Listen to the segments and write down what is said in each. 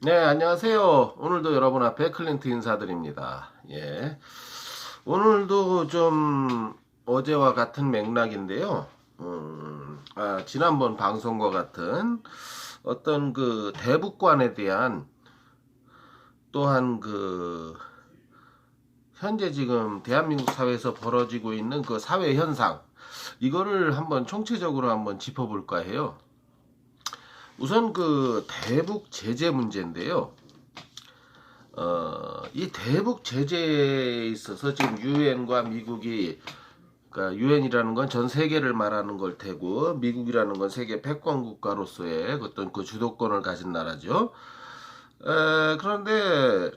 네, 안녕하세요. 오늘도 여러분 앞에 클린트 인사드립니다. 예. 오늘도 좀 어제와 같은 맥락인데요. 지난번 방송과 같은 어떤 그 대북관에 대한 또한 그 현재 지금 대한민국 사회에서 벌어지고 있는 그 사회 현상, 이거를 한번 총체적으로 한번 짚어볼까 해요. 우선 그 대북 제재 문제인데요. 이 대북 제재에 있어서 지금 유엔과 미국이, 그러니까 유엔이라는 건 전 세계를 말하는 걸 테고, 미국이라는 건 세계 패권 국가로서의 어떤 그 주도권을 가진 나라죠. 그런데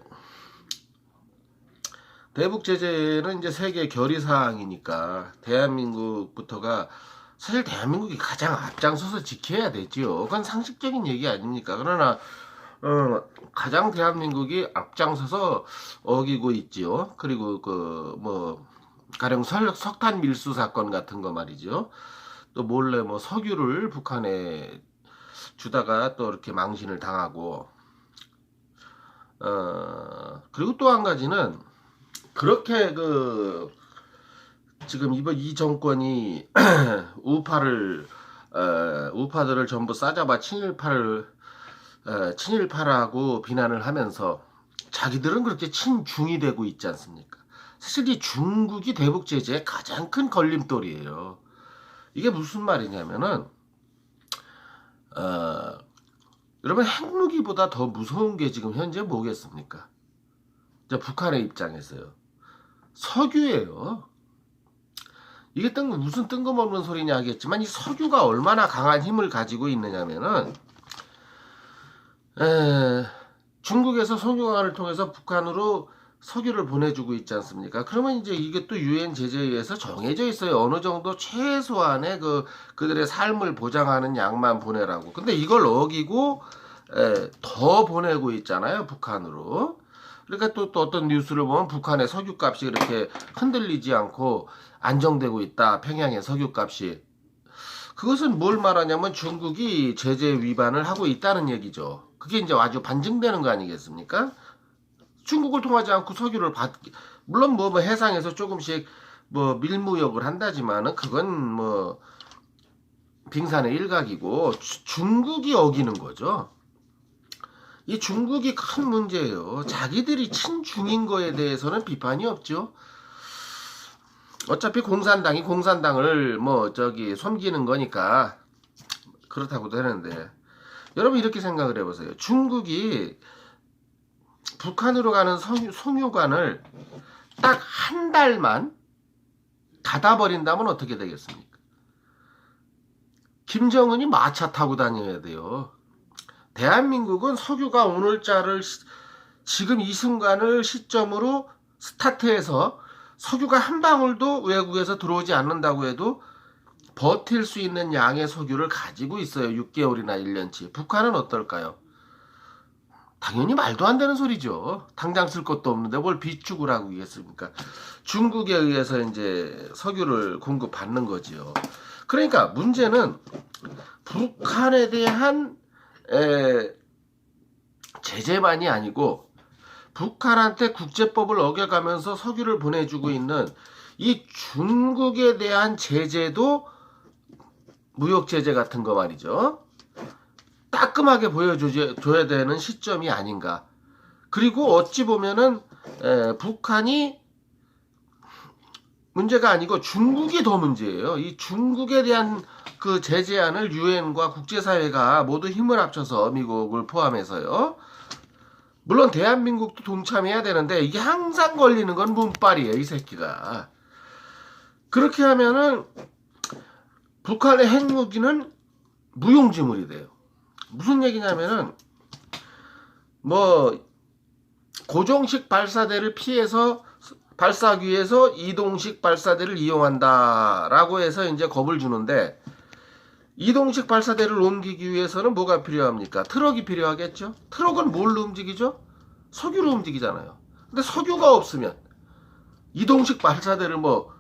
대북 제재는 이제 세계 결의 사항이니까 대한민국부터가, 사실 대한민국이 가장 앞장서서 지켜야 되지요. 그건 상식적인 얘기 아닙니까? 그러나 가장 대한민국이 앞장서서 어기고 있지요. 그리고 그 뭐 가령 석탄 밀수 사건 같은 거 말이죠. 또 몰래 뭐 석유를 북한에 주다가 또 이렇게 망신을 당하고, 그리고 또 한 가지는 그렇게 그 지금 이번 이 정권이 우파들을 전부 싸잡아 친일파라고 비난을 하면서 자기들은 그렇게 친중이 되고 있지 않습니까? 사실 이 중국이 대북 제재의 가장 큰 걸림돌이에요. 이게 무슨 말이냐면은 어, 여러분, 핵무기보다 더 무서운 게 지금 현재 뭐겠습니까? 북한의 입장에서요. 석유예요. 이게 무슨 뜬금없는 소리냐 하겠지만, 이 석유가 얼마나 강한 힘을 가지고 있느냐면은 중국에서 석유화를 통해서 북한으로 석유를 보내주고 있지 않습니까? 그러면 이제 이게 또 유엔 제재에 의해서 정해져 있어요. 어느 정도 최소한의 그들의 삶을 보장하는 양만 보내라고. 근데 이걸 어기고 더 보내고 있잖아요, 북한으로. 그러니까 또 어떤 뉴스를 보면 북한의 석유값이 이렇게 흔들리지 않고 안정되고 있다. 평양의 석유값이. 그것은 뭘 말하냐면 중국이 제재 위반을 하고 있다는 얘기죠. 그게 이제 아주 반증되는 거 아니겠습니까? 중국을 통하지 않고 물론 뭐 해상에서 조금씩 뭐 밀무역을 한다지만은 그건 뭐 빙산의 일각이고, 중국이 어기는 거죠. 이 중국이 큰 문제예요. 자기들이 친중인 거에 대해서는 비판이 없죠. 어차피 공산당을 뭐 섬기는 거니까 그렇다고도 하는데, 여러분 이렇게 생각을 해보세요. 중국이 북한으로 가는 송유관을 딱 한 달만 닫아버린다면 어떻게 되겠습니까? 김정은이 마차 타고 다녀야 돼요. 대한민국은 석유가 오늘자를 지금 이 순간을 시점으로 스타트해서 석유가 한 방울도 외국에서 들어오지 않는다고 해도 버틸 수 있는 양의 석유를 가지고 있어요. 6개월이나 1년치. 북한은 어떨까요? 당연히 말도 안 되는 소리죠. 당장 쓸 것도 없는데 뭘 비축을 하고 있겠습니까? 중국에 의해서 이제 석유를 공급받는 거지요. 그러니까 문제는 북한에 대한 제재만이 아니고, 북한한테 국제법을 어겨가면서 석유를 보내주고 있는 이 중국에 대한 제재도 무역 제재 같은 거 말이죠. 따끔하게 보여줘야 되는 시점이 아닌가. 그리고 어찌 보면은 북한이 문제가 아니고 중국이 더 문제예요. 이 중국에 대한 그 제재안을 유엔과 국제사회가 모두 힘을 합쳐서, 미국을 포함해서요. 물론 대한민국도 동참해야 되는데 이게 항상 걸리는 건 문빨이에요, 이 새끼가. 그렇게 하면은 북한의 핵무기는 무용지물이 돼요. 무슨 얘기냐면은 뭐 고정식 발사대를 피해서 발사하기 위해서 이동식 발사대를 이용한다라고 해서 이제 겁을 주는데, 이동식 발사대를 옮기기 위해서는 뭐가 필요합니까? 트럭이 필요하겠죠? 트럭은 뭘로 움직이죠? 석유로 움직이잖아요. 근데 석유가 없으면 이동식 발사대를 뭐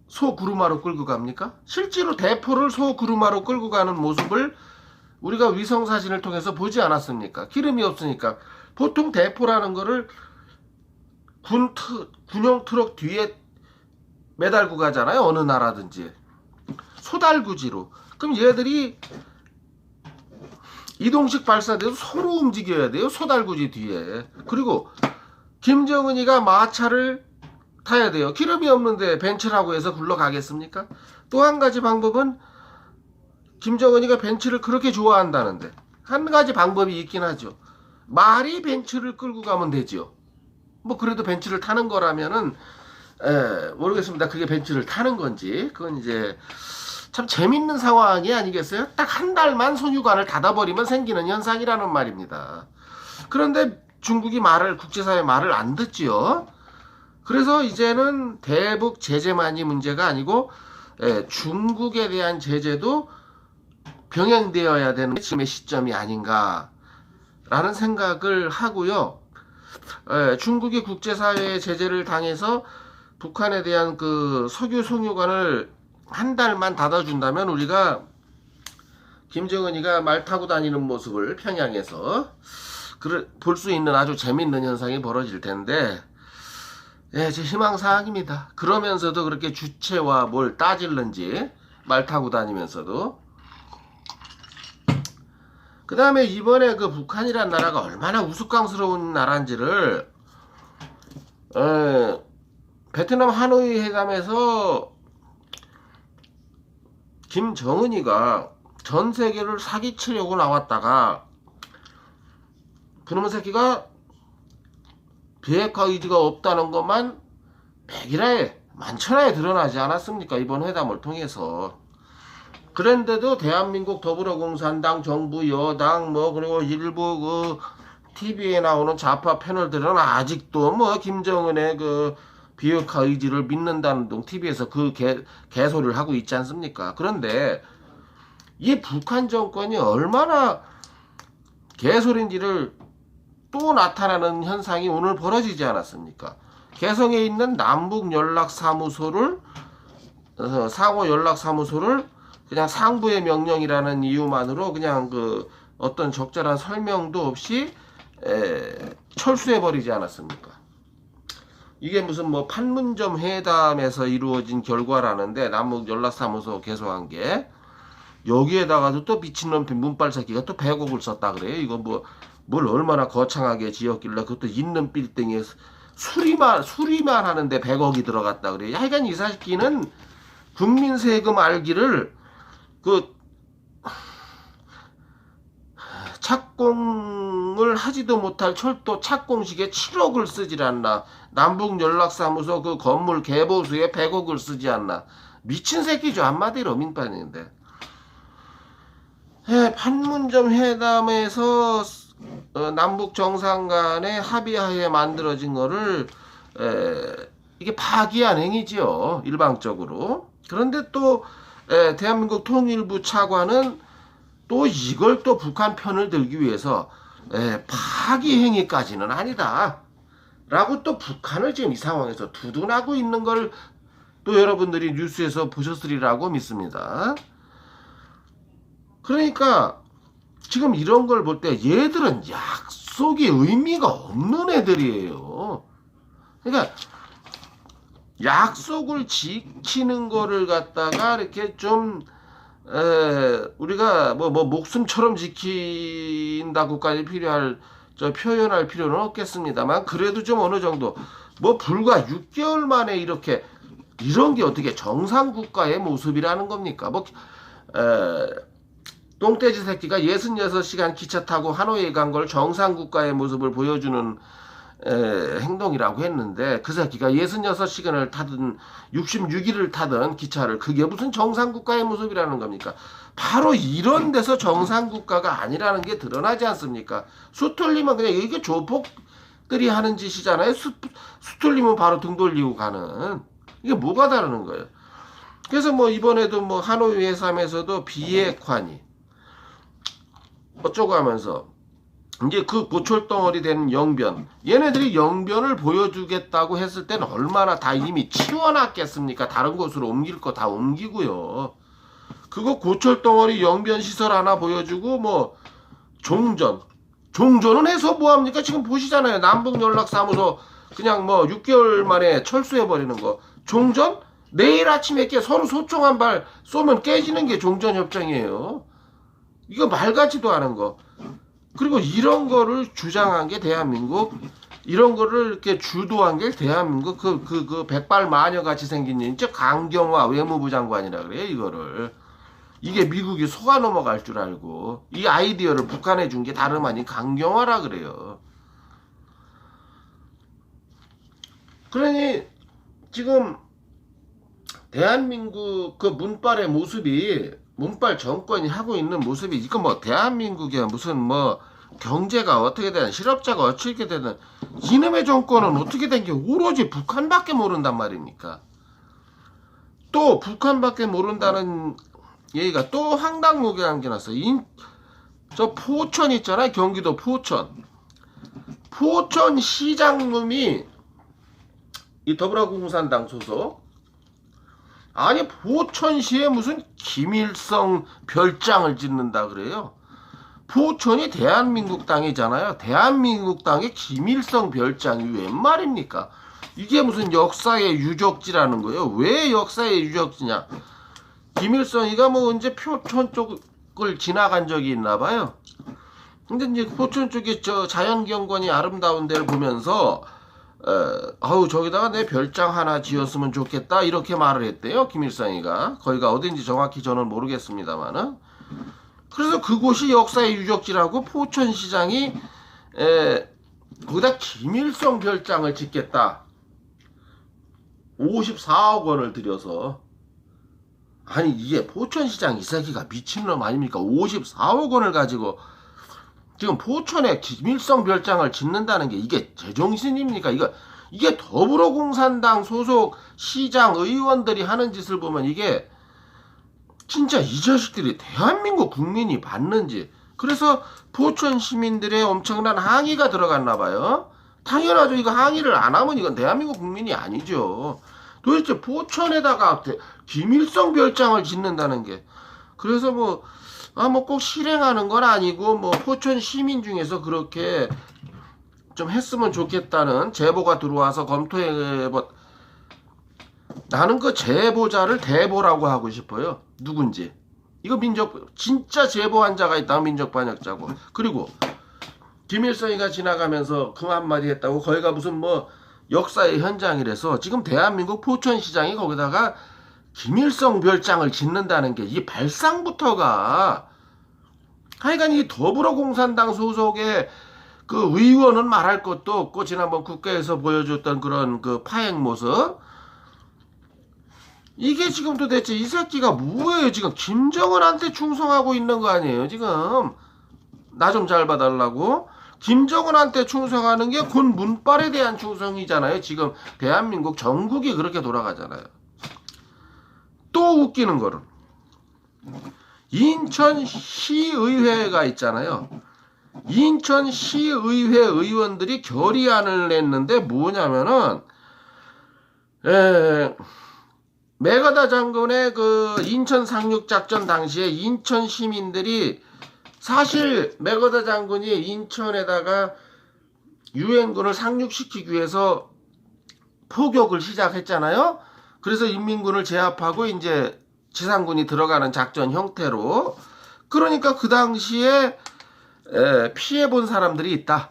소구루마로 끌고 갑니까? 실제로 대포를 소구루마로 끌고 가는 모습을 우리가 위성사진을 통해서 보지 않았습니까? 기름이 없으니까. 보통 대포라는 거를 군용 트럭 뒤에 매달고 가잖아요. 어느 나라든지. 소달구지로. 그럼 얘들이 이동식 발사돼도 서로 움직여야 돼요. 소달구지 뒤에. 그리고 김정은이가 마차를 타야 돼요. 기름이 없는데 벤츠라고 해서 굴러가겠습니까? 또 한 가지 방법은 김정은이가 벤츠를 그렇게 좋아한다는데 한 가지 방법이 있긴 하죠. 말이 벤츠를 끌고 가면 되죠. 뭐 그래도 벤츠를 타는 거라면은 모르겠습니다. 그게 벤츠를 타는 건지. 그건 이제 참 재밌는 상황이 아니겠어요? 딱 한 달만 손유관을 닫아버리면 생기는 현상이라는 말입니다. 그런데 중국이 국제사회 말을 안 듣지요. 그래서 이제는 대북 제재만이 문제가 아니고 중국에 대한 제재도 병행되어야 되는 게 지금의 시점이 아닌가라는 생각을 하고요. 중국이 국제사회의 제재를 당해서 북한에 대한 그 석유 송유관을 한 달만 닫아준다면 우리가 김정은이가 말 타고 다니는 모습을 평양에서 볼 수 있는 아주 재밌는 현상이 벌어질 텐데, 제 희망사항입니다. 그러면서도 그렇게 주체와 뭘 따질는지 말 타고 다니면서도. 그 다음에 이번에 그 북한이란 나라가 얼마나 우스꽝스러운 나라인지를 베트남 하노이 회담에서 김정은이가 전 세계를 사기치려고 나왔다가 그놈의 새끼가 비핵화 의지가 없다는 것만 백일하에 만천하에 드러나지 않았습니까? 이번 회담을 통해서. 그런데도 대한민국 더불어공산당 정부 여당 그리고 일부 그 TV에 나오는 좌파 패널들은 아직도 김정은의 그 비핵화 의지를 믿는다는 등 TV에서 그 개소리를 하고 있지 않습니까? 그런데 이 북한 정권이 얼마나 개소리인지를 또 나타나는 현상이 오늘 벌어지지 않았습니까? 개성에 있는 남북연락사무소를 상호연락사무소를 그냥 상부의 명령이라는 이유만으로 그냥 그 어떤 적절한 설명도 없이 철수해버리지 않았습니까? 이게 무슨 판문점 회담에서 이루어진 결과라는데 남북연락사무소 개소한 게 여기에다가도 또 미친놈 문빨 새끼가 또 100억을 썼다 그래요. 이거 뭘 얼마나 거창하게 지었길래 그것도 있는 빌딩에 수리만 하는데 100억이 들어갔다 그래요. 하여간 이 새끼는 국민 세금 알기를 착공을 하지도 못할 철도 착공식에 7억을 쓰질 않나. 남북연락사무소 그 건물 개보수에 100억을 쓰지 않나. 미친 새끼죠. 한마디로 민판인데. 판문점 회담에서 남북 정상 간의 합의하에 만들어진 거를 이게 파기한 행위지요. 일방적으로. 그런데 또 대한민국 통일부 차관은 또 이걸 또 북한 편을 들기 위해서 파기 행위까지는 아니다 라고 또 북한을 지금 이 상황에서 두둔하고 있는 걸 또 여러분들이 뉴스에서 보셨으리라고 믿습니다. 그러니까 지금 이런 걸 볼 때 얘들은 약속이 의미가 없는 애들이에요. 그러니까 약속을 지키는 거를 갖다가 이렇게 좀 우리가 목숨처럼 지킨다고까지 표현할 필요는 없겠습니다만, 그래도 좀 어느 정도 불과 6개월 만에 이런 게 어떻게 정상 국가의 모습이라는 겁니까? 똥돼지 새끼가 66시간 기차 타고 하노이에 간 걸 정상 국가의 모습을 보여주는 행동이라고 했는데, 그 새끼가 66시간을 타든 66일을 타든 기차를, 그게 무슨 정상국가의 모습이라는 겁니까? 바로 이런 데서 정상국가가 아니라는 게 드러나지 않습니까? 수틀리면 그냥 이게 조폭들이 하는 짓이잖아요. 수틀리면 바로 등 돌리고 가는. 이게 뭐가 다르는 거예요? 그래서 이번에도 하노이 회담에서도 비핵화니 어쩌고 하면서 이제 그 고철덩어리 된 영변, 얘네들이 영변을 보여주겠다고 했을 때는 얼마나 다 이미 치워놨겠습니까? 다른 곳으로 옮길 거 다 옮기고요. 그거 고철덩어리 영변시설 하나 보여주고 뭐 종전은 해서 뭐합니까? 지금 보시잖아요. 남북연락사무소 그냥 뭐 6개월 만에 철수해버리는 거. 종전? 내일 아침에 서로 소총 한 발 쏘면 깨지는 게 종전협정이에요. 이거 말 같지도 않은 거. 그리고 이런 거를 주장한 게 대한민국, 이런 거를 이렇게 주도한 게 대한민국 그 백발마녀 같이 생긴 진짜 강경화 외무부 장관이라 그래요. 이거를. 이게 미국이 속아 넘어갈 줄 알고 이 아이디어를 북한에 준 게 다름 아닌 강경화라 그래요. 그러니 지금 대한민국 그 문빨의 모습이, 문빨 정권이 하고 있는 모습이, 이거 뭐 대한민국의 무슨 뭐 경제가 어떻게 되든 실업자가 어떻게 되든 이놈의 정권은 어떻게 된 게 오로지 북한밖에 모른단 말입니까? 또 북한밖에 모른다는 얘기가 또 황당무계한 게 났어. 저 포천 있잖아요. 경기도 포천 시장님이 이 더불어공산당 소속, 아니 포천시에 무슨 김일성 별장을 짓는다 그래요. 포천이 대한민국 땅이잖아요. 대한민국 땅에 김일성 별장이 웬 말입니까? 이게 무슨 역사의 유적지라는 거예요. 왜 역사의 유적지냐? 김일성이가 뭐 언제 포천 쪽을 지나간 적이 있나 봐요. 근데 이제 포천 쪽에 저 자연경관이 아름다운 데를 보면서 아우 저기다가 내 별장 하나 지었으면 좋겠다 이렇게 말을 했대요. 김일성이가. 거기가 어딘지 정확히 저는 모르겠습니다만은. 그래서 그곳이 역사의 유적지라고 포천시장이 거기다 김일성 별장을 짓겠다. 54억 원을 들여서. 아니 이게 포천시장 이 새끼가 미친놈 아닙니까? 54억 원을 가지고 지금 포천에 김일성 별장을 짓는다는 게 이게 제정신입니까? 이게 더불어공산당 소속 시장 의원들이 하는 짓을 보면 이게 진짜 이 자식들이 대한민국 국민이 맞는지. 그래서 포천 시민들의 엄청난 항의가 들어갔나 봐요. 당연하죠. 이거 항의를 안 하면 이건 대한민국 국민이 아니죠. 도대체 포천에다가 김일성 별장을 짓는다는 게. 그래서 뭐 꼭 실행하는 건 아니고 뭐 포천 시민 중에서 그렇게 좀 했으면 좋겠다는 제보가 들어와서 검토해봐. 나는 그 제보자를 대보라고 하고 싶어요. 누군지. 이거 진짜 제보한 자가 있다. 민족반역자고. 그리고 김일성이가 지나가면서 그 한마디 했다고 거기가 무슨 뭐 역사의 현장이라서 지금 대한민국 포천시장이 거기다가 김일성 별장을 짓는다는 게 이 발상부터가, 하여간 이 더불어공산당 소속의 그 의원은 말할 것도 없고 지난번 국회에서 보여줬던 그런 그 파행 모습, 이게 지금 도대체 이 새끼가 뭐예요? 지금 김정은한테 충성하고 있는 거 아니에요? 지금 나 좀 잘 봐달라고. 김정은한테 충성하는 게 곧 문빨에 대한 충성이잖아요. 지금 대한민국 전국이 그렇게 돌아가잖아요. 또 웃기는 거는 인천시의회가 있잖아요. 인천시의회 의원들이 결의안을 냈는데 뭐냐면은 메가다 장군의 그 인천 상륙작전 당시에 인천 시민들이, 사실 메가다 장군이 인천에다가 유엔군을 상륙시키기 위해서 포격을 시작했잖아요. 그래서 인민군을 제압하고 이제 지상군이 들어가는 작전 형태로. 그러니까 그 당시에 피해본 사람들이 있다.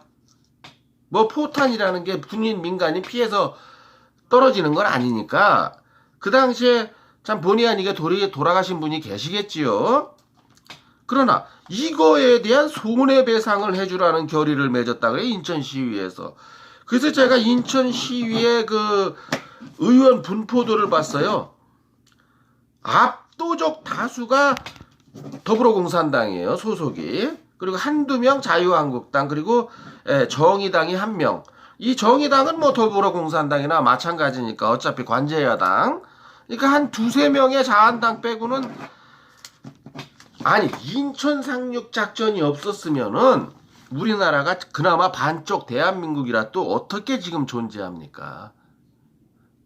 뭐 포탄이라는 게 군인 민간인 피해서 떨어지는 건 아니니까 그 당시에 참 본의 아니게 돌아가신 분이 계시겠지요. 그러나 이거에 대한 손해배상을 해주라는 결의를 맺었다 그래요. 인천시의회에서. 그래서 제가 인천시의회 그 의원 분포도를 봤어요. 압도적 다수가 더불어공산당이에요. 소속이. 그리고 한두 명 자유한국당, 그리고 정의당이 한 명. 이 정의당은 뭐 더불어공산당이나 마찬가지니까 어차피 관제야당. 그러니까 한 두세 명의 자한당 빼고는, 아니 인천 상륙 작전이 없었으면은 우리나라가 그나마 반쪽 대한민국이라 또 어떻게 지금 존재합니까?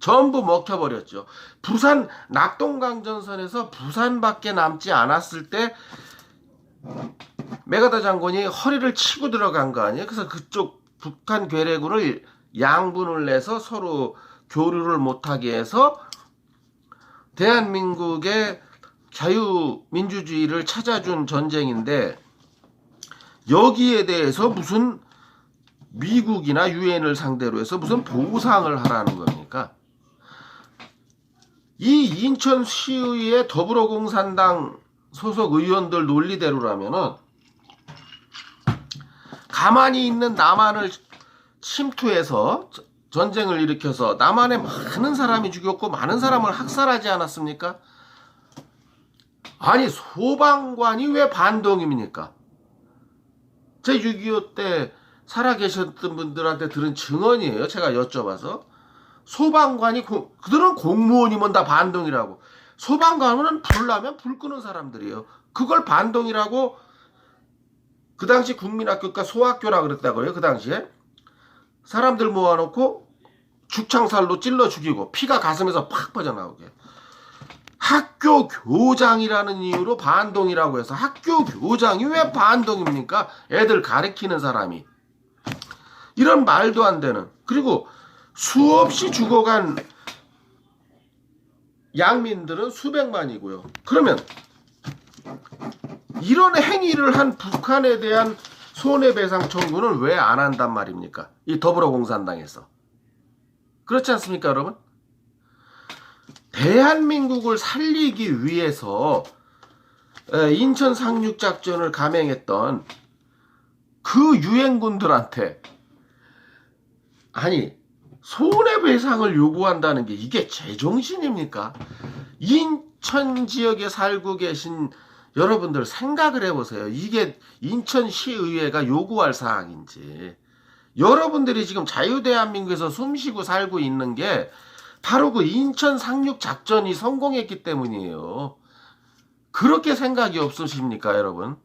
전부 먹혀버렸죠. 부산 낙동강전선에서 부산밖에 남지 않았을 때 메가더 장군이 허리를 치고 들어간 거 아니에요. 그래서 그쪽 북한 괴뢰군을 양분을 내서 서로 교류를 못하게 해서 대한민국의 자유민주주의를 찾아준 전쟁인데, 여기에 대해서 무슨 미국이나 유엔을 상대로 해서 무슨 보상을 하라는 겁니까? 이 인천시의회 더불어공산당 소속 의원들 논리대로라면은 가만히 있는 남한을 침투해서 전쟁을 일으켜서 남한에 많은 사람이 죽였고 많은 사람을 학살하지 않았습니까? 아니, 소방관이 왜 반동입니까? 제 6.25 때 살아계셨던 분들한테 들은 증언이에요. 제가 여쭤봐서. 소방관이, 그들은 공무원이면 다 반동이라고. 소방관은 불 나면 불 끄는 사람들이에요. 그걸 반동이라고 그 당시 국민학교가 소학교라 그랬다고요. 그 당시에. 사람들 모아놓고 죽창살로 찔러 죽이고 피가 가슴에서 팍 빠져나오게. 학교 교장이라는 이유로 반동이라고 해서, 학교 교장이 왜 반동입니까? 애들 가르치는 사람이. 이런 말도 안 되는. 그리고 수없이 죽어간 양민들은 수백만이고요. 그러면 이런 행위를 한 북한에 대한 손해배상 청구는 왜 안 한단 말입니까? 이 더불어공산당에서. 그렇지 않습니까, 여러분? 대한민국을 살리기 위해서 인천 상륙작전을 감행했던 그 유엔군들한테, 아니, 손해배상을 요구한다는 게 이게 제정신입니까? 인천 지역에 살고 계신 여러분들 생각을 해보세요. 이게 인천시의회가 요구할 사항인지. 여러분들이 지금 자유대한민국에서 숨쉬고 살고 있는 게 바로 그 인천 상륙작전이 성공했기 때문이에요. 그렇게 생각이 없으십니까, 여러분?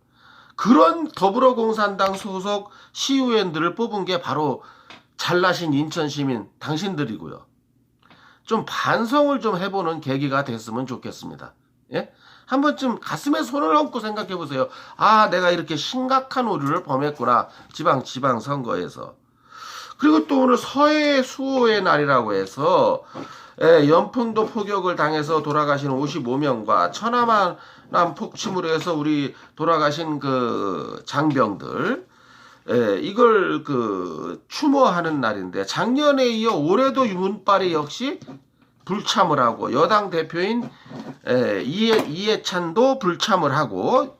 그런 더불어공산당 소속 시의원들을 뽑은 게 바로 잘나신 인천시민 당신들이고요. 좀 반성을 좀 해보는 계기가 됐으면 좋겠습니다. 예? 한 번쯤 가슴에 손을 얹고 생각해 보세요. 아, 내가 이렇게 심각한 오류를 범했구나. 지방선거에서. 그리고 또 오늘 서해 수호의 날이라고 해서 연평도 포격을 당해서 돌아가신 55명과 천안함 폭침으로 해서 우리 돌아가신 그 장병들, 이걸 추모하는 날인데, 작년에 이어 올해도 문빨이 역시 불참을 하고, 여당 대표인 이해찬도 불참을 하고,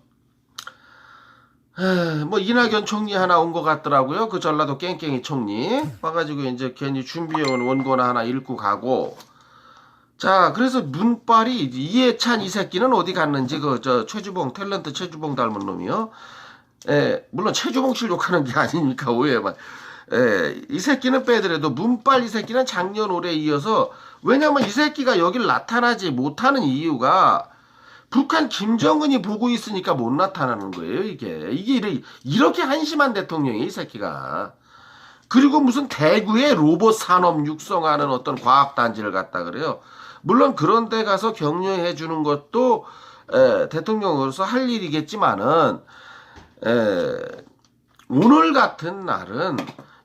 뭐 이낙연 총리 하나 온 것 같더라고요. 그 전라도 깽깽이 총리 와가지고 이제 괜히 준비해온 원고나 하나 읽고 가고. 자, 그래서 문빨이, 이해찬 이 새끼는 어디 갔는지, 최주봉, 탤런트 최주봉 닮은 놈이요. 물론 최주봉 씨 욕하는 게 아니니까 오해만. 이 새끼는 빼더라도 문빨 이 새끼는 작년 올해 이어서, 왜냐면 이 새끼가 여길 나타나지 못하는 이유가 북한 김정은이 보고 있으니까 못 나타나는 거예요. 이게 이렇게 한심한 대통령이 이 새끼가. 그리고 무슨 대구에 로봇 산업 육성하는 어떤 과학단지를 갖다 그래요. 물론 그런 데 가서 격려해 주는 것도 대통령으로서 할 일이겠지만은, 오늘 같은 날은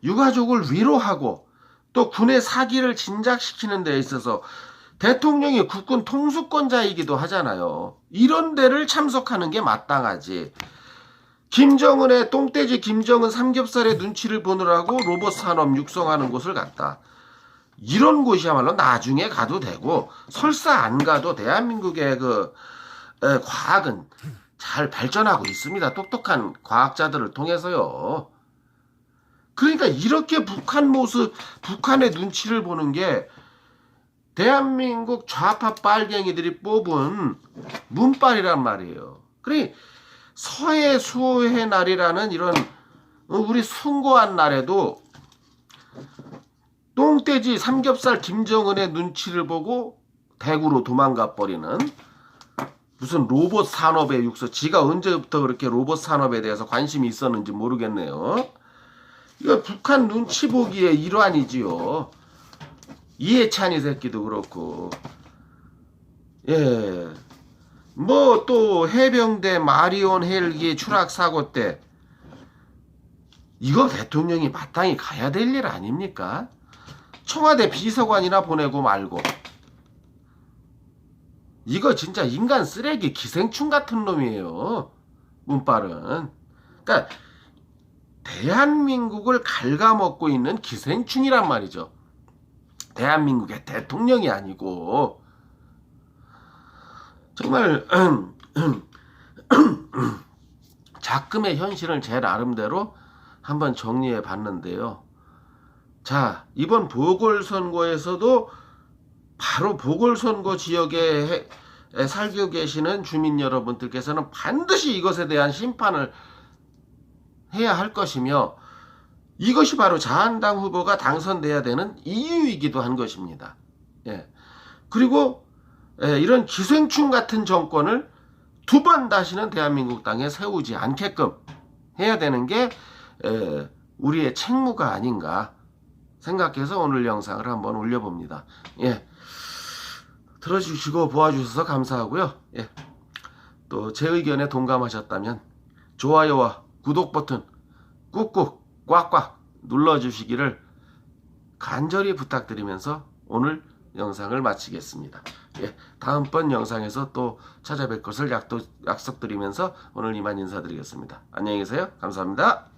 유가족을 위로하고 또 군의 사기를 진작시키는 데 있어서, 대통령이 국군 통수권자이기도 하잖아요. 이런 데를 참석하는 게 마땅하지. 김정은의 똥돼지 김정은 삼겹살의 눈치를 보느라고 로봇 산업 육성하는 곳을 갔다. 이런 곳이야말로 나중에 가도 되고, 설사 안 가도 대한민국의 과학은 잘 발전하고 있습니다. 똑똑한 과학자들을 통해서요. 그러니까 이렇게 북한 모습, 북한의 눈치를 보는 게 대한민국 좌파 빨갱이들이 뽑은 문빨이란 말이에요. 그러니 서해 수호의 날이라는 이런 우리 숭고한 날에도 똥돼지 삼겹살 김정은의 눈치를 보고 대구로 도망가 버리는, 무슨 로봇 산업의 육성, 지가 언제부터 그렇게 로봇 산업에 대해서 관심이 있었는지 모르겠네요. 이거 북한 눈치 보기의 일환이지요. 이해찬이 새끼도 그렇고, 예. 뭐 또 해병대 마리온 헬기 추락 사고 때 이거 대통령이 마땅히 가야 될 일 아닙니까? 청와대 비서관이나 보내고 말고. 이거 진짜 인간 쓰레기 기생충 같은 놈이에요. 문빨은. 그러니까 대한민국을 갉아먹고 있는 기생충이란 말이죠. 대한민국의 대통령이 아니고. 정말 작금의 현실을 제 나름대로 한번 정리해 봤는데요. 자, 이번 보궐선거에서도 바로 보궐선거 지역에 살고 계시는 주민 여러분들께서는 반드시 이것에 대한 심판을 해야 할 것이며, 이것이 바로 자한당 후보가 당선돼야 되는 이유이기도 한 것입니다. 예. 그리고 이런 기생충 같은 정권을 두 번 다시는 대한민국 땅에 세우지 않게끔 해야 되는 게 우리의 책무가 아닌가 생각해서 오늘 영상을 한번 올려봅니다. 예. 들어주시고 보아주셔서 감사하고요. 예. 또 제 의견에 동감하셨다면 좋아요와 구독 버튼 꾹꾹 꽉꽉 눌러주시기를 간절히 부탁드리면서 오늘 영상을 마치겠습니다. 예, 다음번 영상에서 또 찾아뵐 것을 약속드리면서 오늘 이만 인사드리겠습니다. 안녕히 계세요. 감사합니다.